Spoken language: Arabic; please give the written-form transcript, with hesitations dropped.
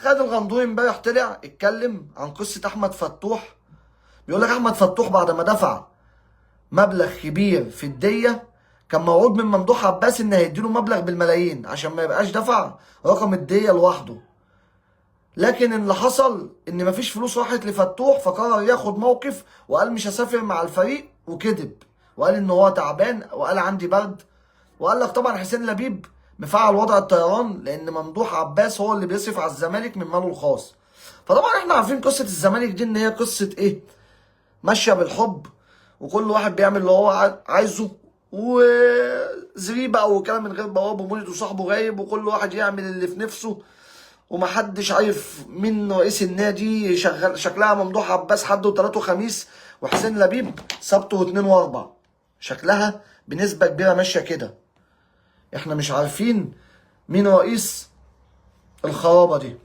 خالد الغندوري امبارح طلع اتكلم عن قصه احمد فتوح. بيقول لك احمد فتوح بعد ما دفع مبلغ كبير في الديه، كان موعود من ممدوح عباس ان هيديله مبلغ بالملايين عشان ما يبقاش دفع رقم الديه لوحده. لكن اللي حصل ان مفيش فلوس راحت لفتوح، فقرر ياخد موقف وقال مش هسافر مع الفريق، وكذب وقال ان هو تعبان وقال عندي برد. وقال لك طبعا حسين لبيب مفعل وضع الطيران لان ممدوح عباس هو اللي بيصرف على الزمالك من ماله الخاص. فطبعا احنا عارفين قصه الزمالك دي ان هي قصه ايه، ماشيه بالحب، وكل واحد بيعمل اللي هو عايزه، وزريبه او كلام من غير بواب، ومولد وصاحبه غايب، وكل واحد يعمل اللي في نفسه، ومحدش عارف مين رئيس النادي. شكلها ممدوح عباس حد وثلاث وخميس، وحسين لبيب سبت واثنين واربع. شكلها بنسبه كبيره ماشيه كده. احنا مش عارفين مين رئيس الخرابه دي.